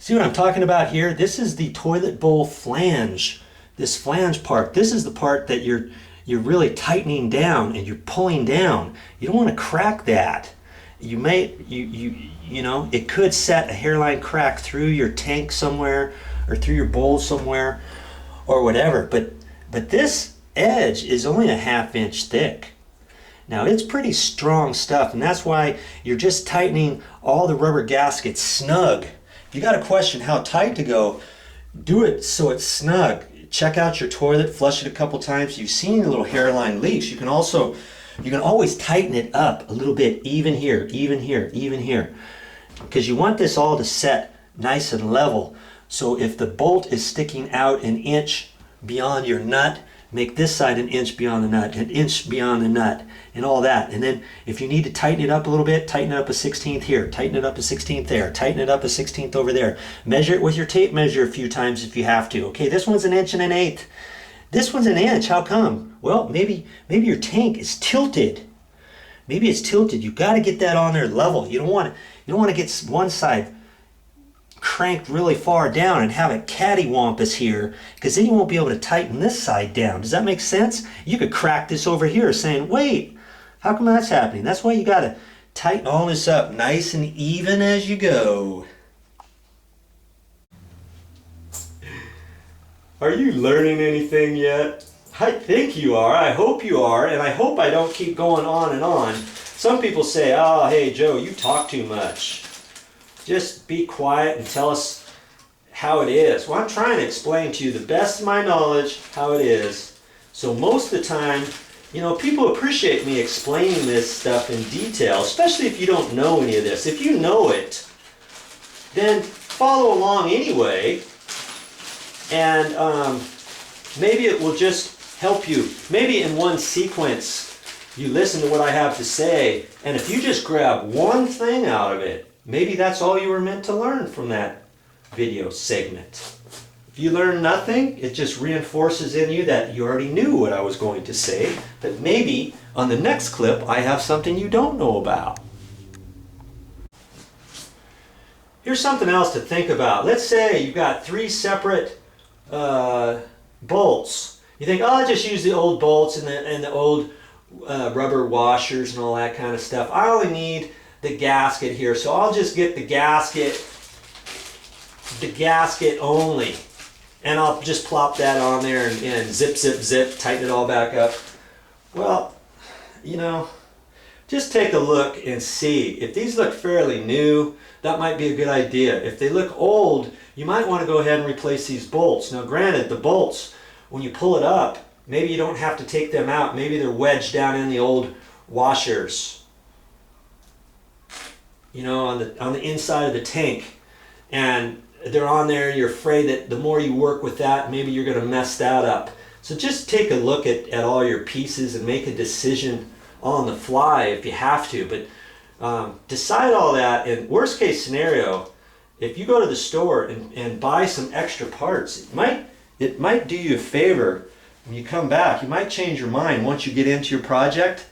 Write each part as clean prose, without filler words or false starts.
See what I'm talking about here? This is the toilet bowl flange. This flange part, this is the part that you're really tightening down and you're pulling down. You don't want to crack that. You may, you know, it could set a hairline crack through your tank somewhere or through your bowl somewhere or whatever. But this edge is only a 1/2 inch thick. Now it's pretty strong stuff, and that's why you're just tightening all the rubber gaskets snug. If you got a question how tight to go, do it so it's snug. Check out your toilet, flush it a couple times. You've seen the little hairline leaks. You can always tighten it up a little bit, even here, even here, even here. Because you want this all to set nice and level. So if the bolt is sticking out an inch beyond your nut, make this side an inch beyond the nut, an inch beyond the nut, and all that. And then if you need to tighten it up a little bit, tighten it up a 1/16 here, tighten it up a 1/16 there, tighten it up a 1/16 over there. Measure it with your tape measure a few times if you have to. Okay, this one's 1 1/8 inches. This one's an inch. How come? Well, maybe your tank is tilted. Maybe it's tilted. You got to get that on there level. You don't want to get one side cranked really far down and have it cattywampus here, because then you won't be able to tighten this side down. Does that make sense? You could crack this over here saying, wait, how come that's happening? That's why you got to tighten all this up nice and even as you go. Are you learning anything yet? I think you are. I hope you are. And I hope I don't keep going on and on. Some people say, oh, hey, Joe, you talk too much. Just be quiet and tell us how it is. Well, I'm trying to explain to you the best of my knowledge how it is. So most of the time, you know, people appreciate me explaining this stuff in detail, especially if you don't know any of this. If you know it, then follow along anyway. And maybe it will just help you. Maybe in one sequence, you listen to what I have to say, and if you just grab one thing out of it, maybe that's all you were meant to learn from that video segment. If you learn nothing, it just reinforces in you that you already knew what I was going to say, but maybe on the next clip I have something you don't know about. Here's something else to think about. Let's say you've got 3 separate bolts. You think, oh, I'll just use the old bolts and the old rubber washers and all that kind of stuff. I only need the gasket here, so I'll just get the gasket only, and I'll just plop that on there and zip, zip, zip, tighten it all back up. Well, you know, just take a look and see. If these look fairly new, that might be a good idea. If they look old, you might want to go ahead and replace these bolts. Now granted, the bolts, when you pull it up, maybe you don't have to take them out. Maybe they're wedged down in the old washers, you know, on the inside of the tank, and they're on there, and you're afraid that the more you work with that, maybe you're going to mess that up. So just take a look at all your pieces and make a decision on the fly if you have to. But decide all that, and worst case scenario, if you go to the store and buy some extra parts, it might do you a favor. When you come back, you might change your mind once you get into your project.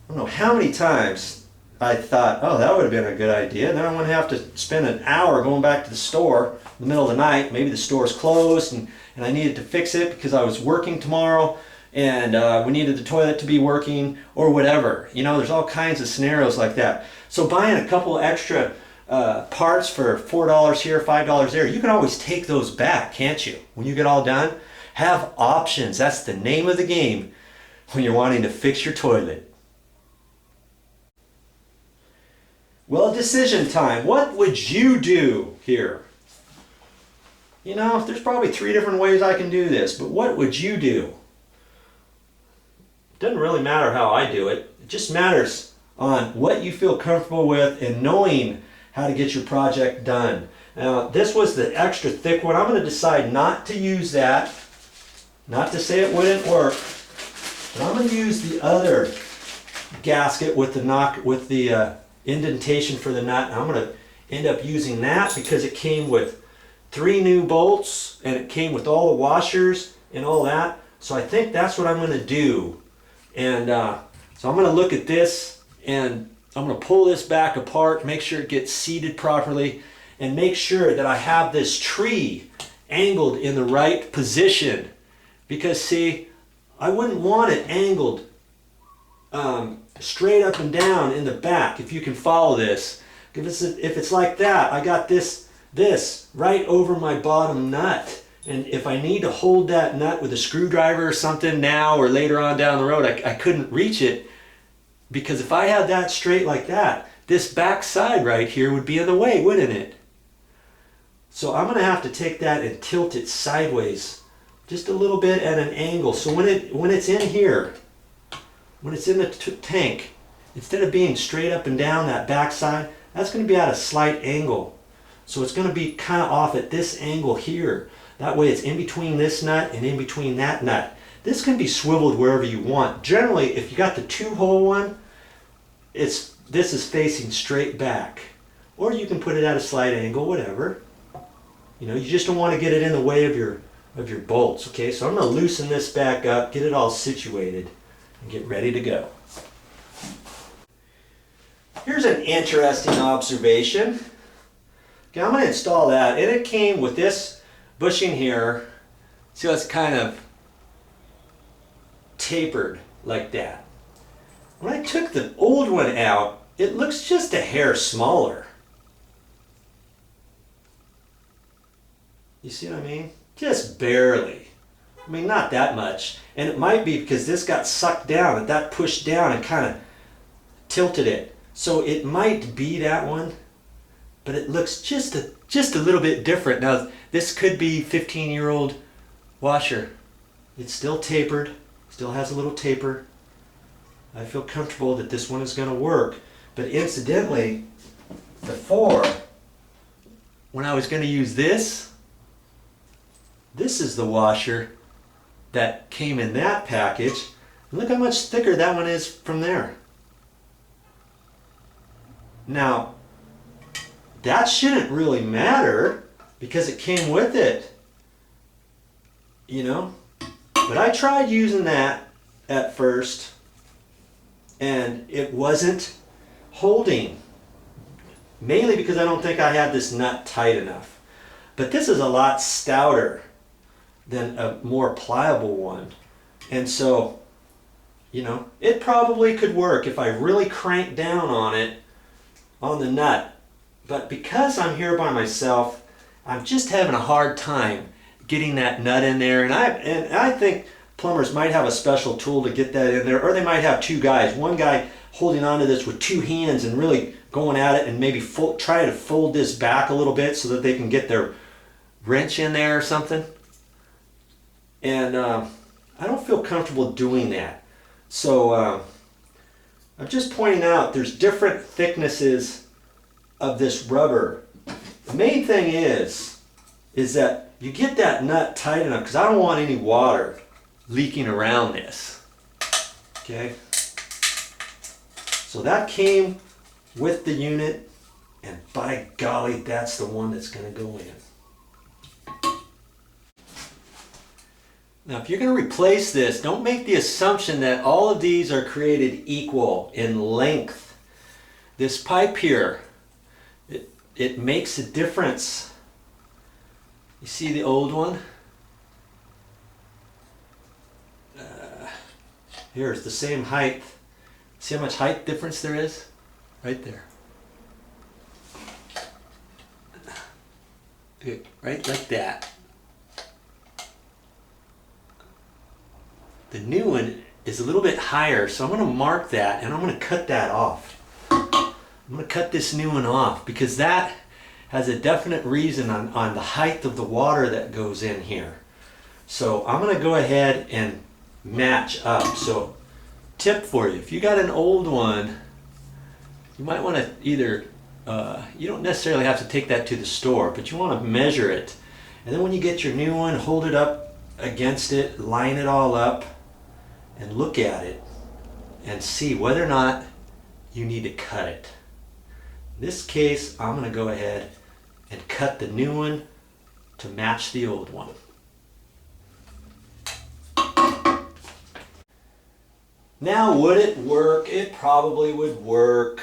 I don't know how many times I thought, oh, that would have been a good idea. Then I wouldn't have to spend an hour going back to the store in the middle of the night. Maybe the store's closed and I needed to fix it because I was working tomorrow, and we needed the toilet to be working or whatever. You know, there's all kinds of scenarios like that. So buying a couple extra parts for $4 here, $5 there, you can always take those back, can't you? When you get all done, have options. That's the name of the game when you're wanting to fix your toilet. Well, decision time. What would you do here? You know, there's probably 3 different ways I can do this, but what would you do? It doesn't really matter how I do it. It just matters on what you feel comfortable with and knowing how to get your project done. Now, this was the extra thick one. I'm going to decide not to use that. Not to say it wouldn't work, but I'm going to use the other gasket with the indentation for the nut. I'm going to end up using that because it came with 3 new bolts and it came with all the washers and all that. So I think that's what I'm going to do. And so I'm going to look at this, and I'm going to pull this back apart, make sure it gets seated properly, and make sure that I have this tree angled in the right position. Because see, I wouldn't want it angled straight up and down in the back, if you can follow this. If it's like that, I got this right over my bottom nut. And if I need to hold that nut with a screwdriver or something now or later on down the road, I couldn't reach it, because if I had that straight like that, this back side right here would be in the way, wouldn't it? So I'm going to have to take that and tilt it sideways just a little bit at an angle. So when it's in here, when it's in the tank, instead of being straight up and down that back side, that's going to be at a slight angle. So it's going to be kind of off at this angle here. That way it's in between this nut and in between that nut. This can be swiveled wherever you want. Generally, if you got the 2-hole one, this is facing straight back. Or you can put it at a slight angle, whatever. You know, you just don't want to get it in the way of your bolts. Okay, so I'm going to loosen this back up, get it all situated, and get ready to go. Here's an interesting observation. Okay, I'm going to install that, and it came with this bushing here. See how it's kind of tapered like that. When I took the old one out, it looks just a hair smaller. You see what I mean? Just barely. I mean, not that much. And it might be because this got sucked down, that pushed down and kind of tilted it. So it might be that one, but it looks just a little bit different. Now, this could be 15-year-old washer. It's still tapered, still has a little taper. I feel comfortable that this one is going to work. But incidentally, before, when I was going to use this is the washer that came in that package. Look how much thicker that one is from there. Now, that shouldn't really matter because it came with it, you know. But I tried using that at first and it wasn't holding, mainly because I don't think I had this nut tight enough. But this is a lot stouter than a more pliable one, and so, you know, it probably could work if I really cranked down on it, on the nut. But because I'm here by myself, I'm just having a hard time getting that nut in there. And I think plumbers might have a special tool to get that in there, or they might have two guys. One guy holding onto this with two hands and really going at it and maybe try to fold this back a little bit so that they can get their wrench in there or something. And I don't feel comfortable doing that. So I'm just pointing out there's different thicknesses of this rubber. The main thing is that you get that nut tight enough, because I don't want any water leaking around this. Okay? So that came with the unit, and by golly, that's the one that's going to go in. Now, if you're going to replace this, don't make the assumption that all of these are created equal in length. This pipe here, it makes a difference. You see the old one? Here, it's the same height. See how much height difference there is? Right there. Right like that. The new one is a little bit higher, so I'm going to mark that and I'm going to cut that off. I'm going to cut this new one off because that has a definite reason on the height of the water that goes in here. So I'm going to go ahead and match up. So tip for you, if you got an old one, you might want to either, you don't necessarily have to take that to the store, but you want to measure it. And then when you get your new one, hold it up against it, line it all up, and look at it and see whether or not you need to cut it. In this case, I'm going to go ahead and cut the new one to match the old one. Now, would it work? It probably would work,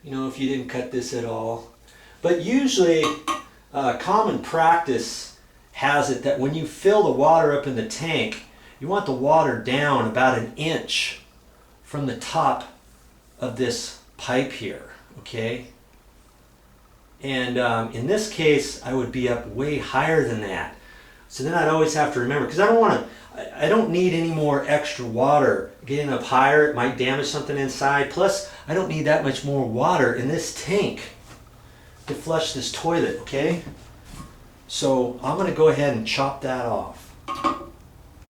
you know, if you didn't cut this at all. But usually common practice has it that when you fill the water up in the tank, you want the water down about 1 inch from the top of this pipe here, okay? And in this case, I would be up way higher than that. So then I'd always have to remember, because I don't need any more extra water. Getting up higher, it might damage something inside. Plus, I don't need that much more water in this tank to flush this toilet, okay? So I'm gonna go ahead and chop that off.